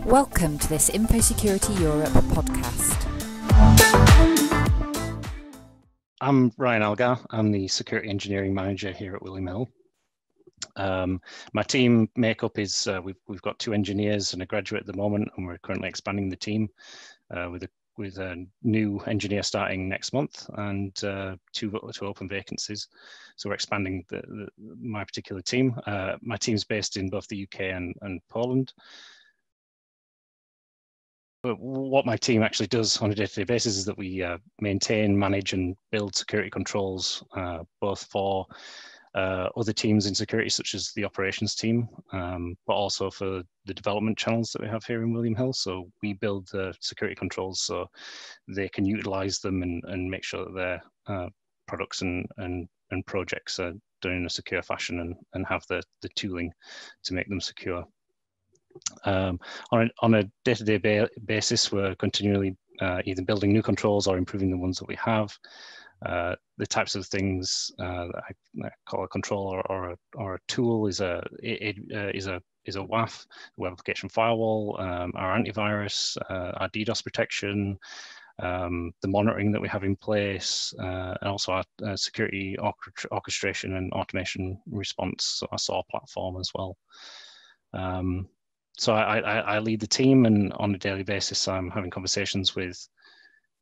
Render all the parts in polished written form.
Welcome to this Infosecurity Europe podcast. I'm Ryan Algar. I'm the Security Engineering Manager here at William Hill. My team makeup is, we've got 2 engineers and a graduate at the moment, and we're currently expanding the team with a new engineer starting next month and two open vacancies. So we're expanding my particular team. My team's based in both the UK and Poland. But what my team actually does on a day-to-day basis is that we maintain, manage and build security controls, both for other teams in security, such as the operations team, but also for the development channels that we have here in William Hill. So we build the security controls so they can utilize them and make sure that their products and projects are done in a secure fashion and have the tooling to make them secure. On a day-to-day basis, we're continually either building new controls or improving the ones that we have. The types of things that I call a control or a tool is a WAF, web application firewall, our antivirus, our DDoS protection, the monitoring that we have in place, and also our security orchestration and automation response, so our SOAR platform as well. So I lead the team, and on a daily basis, I'm having conversations with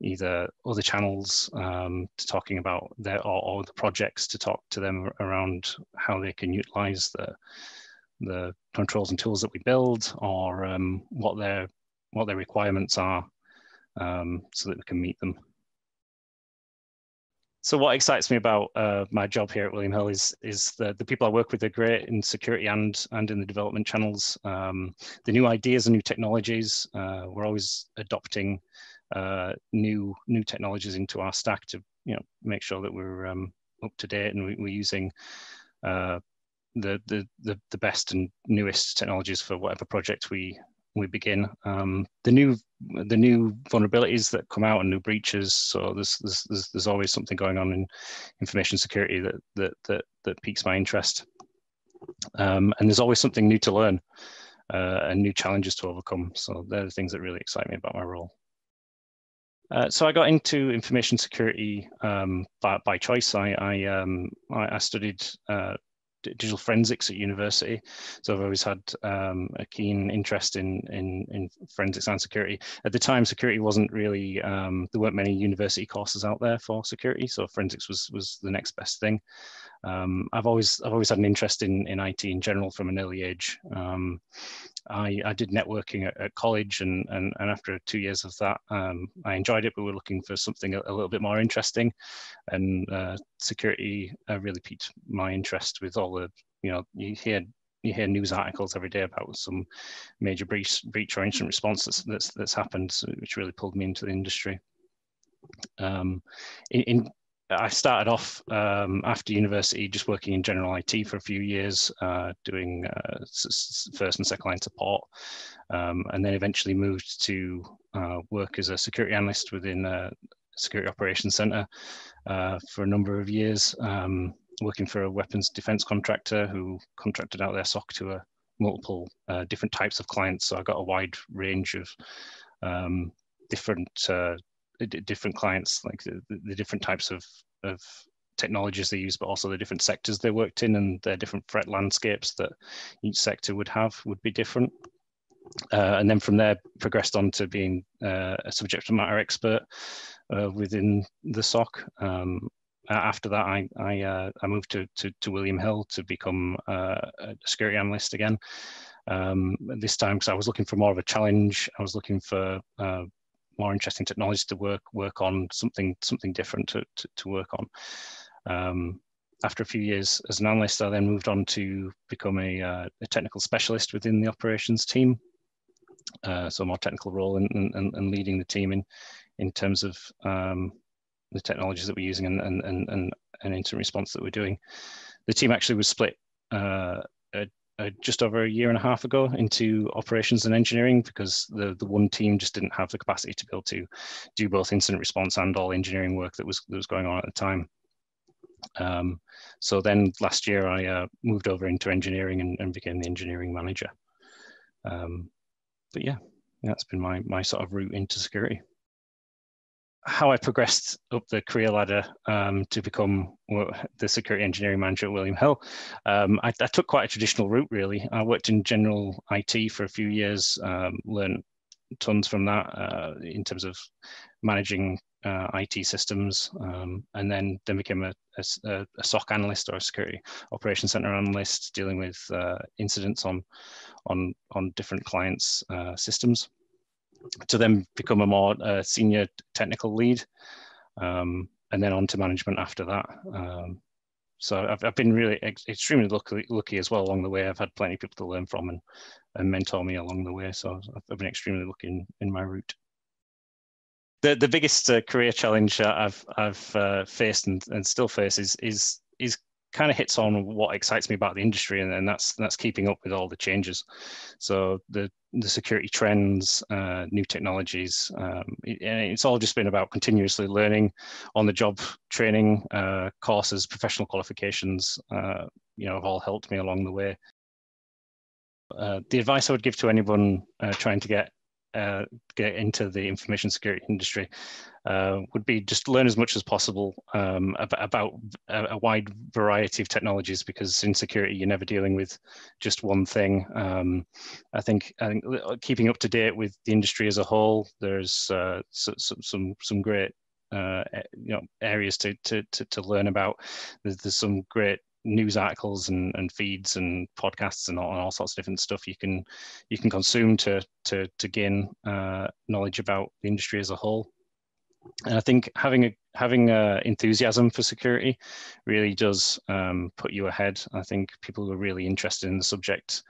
either other channels to talking about or the projects to talk to them around how they can utilize the controls and tools that we build, or what their requirements are, so that we can meet them. So what excites me about my job here at William Hill is the people I work with are great in security and in the development channels. The new ideas and new technologies, we're always adopting new technologies into our stack to make sure that we're up to date, and we're using the best and newest technologies for whatever project we begin. The new vulnerabilities that come out and new breaches. So there's always something going on in information security that piques my interest. And there's always something new to learn and new challenges to overcome. So they're the things that really excite me about my role. So I got into information security by choice. I studied digital forensics at university, so I've always had a keen interest in forensics and security. At the time, security wasn't really there weren't many university courses out there for security, so forensics was the next best thing. I've always had an interest in IT in general from an early age. I did networking at college, and after 2 years of that, I enjoyed it, but we're looking for something a little bit more interesting. And security really piqued my interest with all the, you hear news articles every day about some major breach or incident response that's happened, which really pulled me into the industry. I started off after university just working in general IT for a few years, doing first and second line support, and then eventually moved to work as a security analyst within a security operations center for a number of years, working for a weapons defense contractor who contracted out their SOC to multiple different types of clients. So I got a wide range of different clients, like the different types of technologies they use, but also the different sectors they worked in and their different threat landscapes that each sector would be different. And then from there, progressed on to being a subject matter expert within the SOC. After that, I moved to William Hill to become a security analyst again. This time, because I was looking for more of a challenge. I was looking for more interesting technologies to work on, something different to work on. After a few years as an analyst, I then moved on to become a technical specialist within the operations team. So a more technical role and leading the team in terms of the technologies that we're using and incident response that we're doing. The team actually was split just over a year and a half ago into operations and engineering, because the one team just didn't have the capacity to be able to do both incident response and all engineering work that was going on at the time. So then last year I moved over into engineering and became the engineering manager. But yeah, that's been my sort of route into security. How I progressed up the career ladder to become the security engineering manager at William Hill, I took quite a traditional route, really. I worked in general IT for a few years, learned tons from that in terms of managing IT systems, and then became a SOC analyst, or a security operations center analyst, dealing with incidents on different clients' systems, to then become a more senior technical lead, and then on to management after that. So I've been really extremely lucky as well along the way. I've had plenty of people to learn from and mentor me along the way. So I've been extremely lucky in my route. The biggest career challenge I've faced and still face is kind of hits on what excites me about the industry, and that's keeping up with all the changes. So the security trends, new technologies, it's all just been about continuously learning, on the job training, courses, professional qualifications, have all helped me along the way. The advice I would give to anyone trying to get into the information security industry would be just learn as much as possible about a wide variety of technologies, because in security you're never dealing with just one thing. I think keeping up to date with the industry as a whole, there's some great areas to learn about. There's some great news articles and feeds and podcasts and all sorts of different stuff you can consume to gain knowledge about the industry as a whole. And I think having enthusiasm for security really does put you ahead. I think people who are really interested in the subject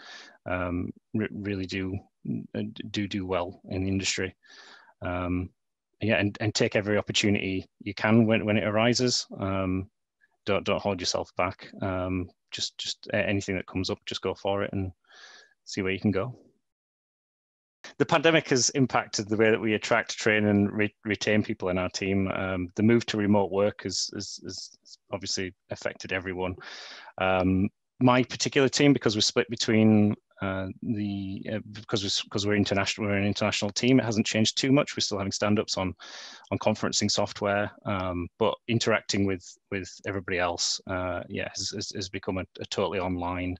really do well in the industry. And take every opportunity you can when it arises. Don't hold yourself back. Just anything that comes up, just go for it and see where you can go. The pandemic has impacted the way that we attract, train, and retain people in our team. The move to remote work has obviously affected everyone. My particular team, because we're split between because we're international, we're an international team, it hasn't changed too much. We're still having stand-ups on conferencing software, but interacting with everybody else, has become a totally online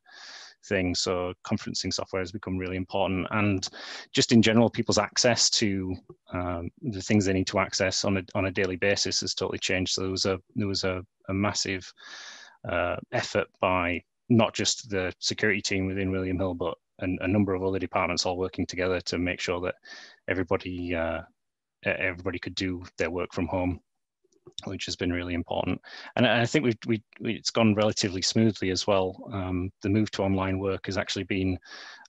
thing. So conferencing software has become really important, and just in general, people's access to the things they need to access on a daily basis has totally changed. So there was a massive effort by not just the security team within William Hill, but a number of other departments all working together to make sure that everybody could do their work from home, which has been really important. And I think it's gone relatively smoothly as well. The move to online work has actually been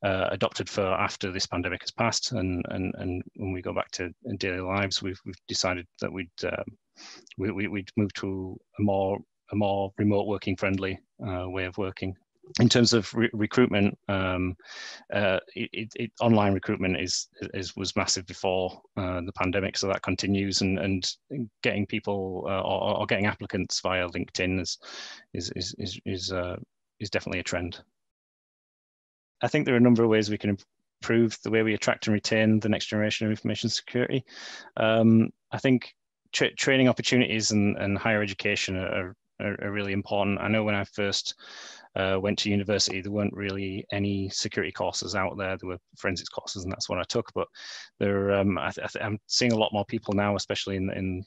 adopted for after this pandemic has passed, and when we go back to daily lives, we've decided that we'd move to a more remote working friendly way of working. In terms of recruitment, online recruitment was massive before the pandemic, so that continues, and getting people or getting applicants via LinkedIn is definitely a trend. I think there are a number of ways we can improve the way we attract and retain the next generation of information security. I think training opportunities and higher education are really important. I know when I first went to university, there weren't really any security courses out there. There were forensics courses, and that's what I took. But there, I'm seeing a lot more people now, especially in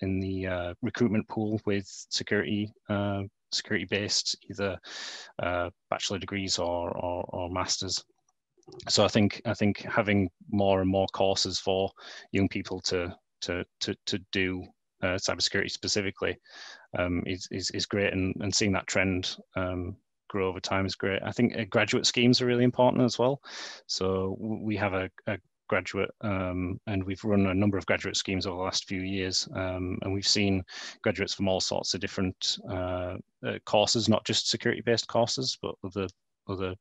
the recruitment pool, with security-based either bachelor degrees or masters. So I think having more and more courses for young people to do cybersecurity specifically is great, and seeing that trend grow over time is great. I think graduate schemes are really important as well. So we have a graduate, and we've run a number of graduate schemes over the last few years, and we've seen graduates from all sorts of different courses, not just security-based courses, but other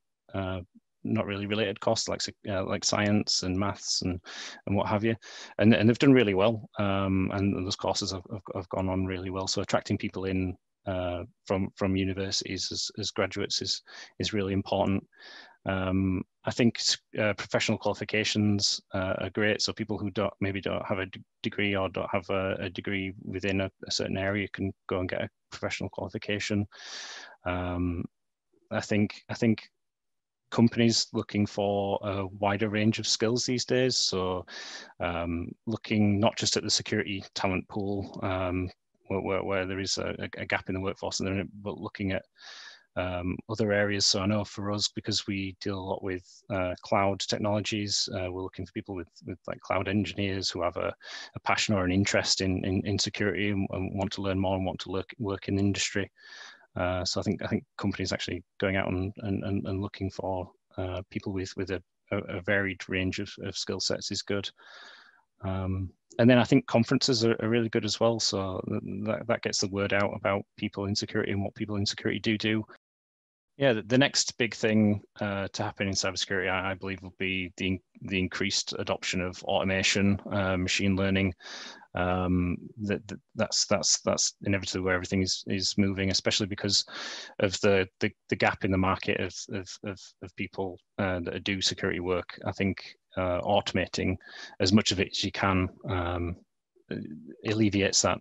not really related courses like science and maths and what have you, and they've done really well, and those courses have gone on really well. So attracting people in from universities as graduates is really important. I think professional qualifications are great. So people who maybe don't have a degree or don't have a degree within a certain area can go and get a professional qualification. I think companies looking for a wider range of skills these days. So looking not just at the security talent pool, where there is a gap in the workforce, but looking at other areas. So I know for us, because we deal a lot with cloud technologies, we're looking for people with like cloud engineers who have a passion or an interest in security and want to learn more and want to work in the industry. So I think companies actually going out and looking for people with a varied range of skill sets is good. And then I think conferences are really good as well. So that gets the word out about people in security and what people in security do. Yeah, the next big thing to happen in cybersecurity, I believe, will be the increased adoption of automation, machine learning. That's inevitably where everything is moving, especially because of the gap in the market of people that do security work. I think automating as much of it as you can alleviates that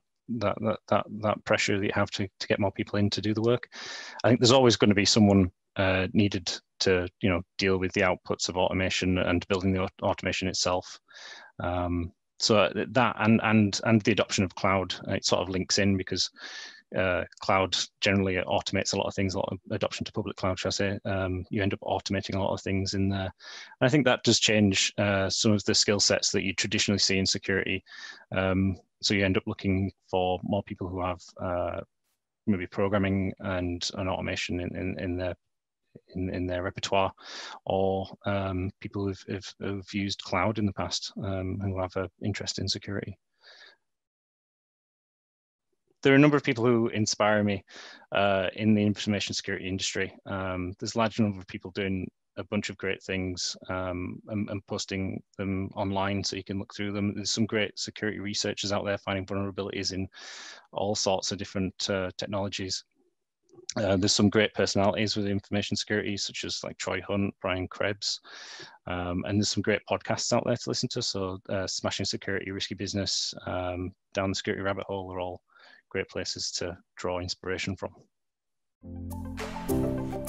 pressure that you have to get more people in to do the work. I think there's always going to be someone needed to deal with the outputs of automation and building the automation itself. So that and the adoption of cloud, it sort of links in, because cloud generally automates a lot of things. A lot of adoption to public cloud, should I say. You end up automating a lot of things in there. And I think that does change some of the skill sets that you traditionally see in security. So you end up looking for more people who have maybe programming and automation in their repertoire, or people who've used cloud in the past, who have an interest in security. There are a number of people who inspire me in the information security industry. There's a large number of people doing a bunch of great things and posting them online so you can look through them. There's some great security researchers out there finding vulnerabilities in all sorts of different technologies. There's some great personalities with information security, such as like Troy Hunt, Brian Krebs, and there's some great podcasts out there to listen to. So Smashing Security, Risky Business, Down the Security Rabbit Hole are all great places to draw inspiration from.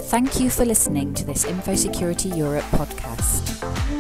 Thank you for listening to this Infosecurity Europe podcast.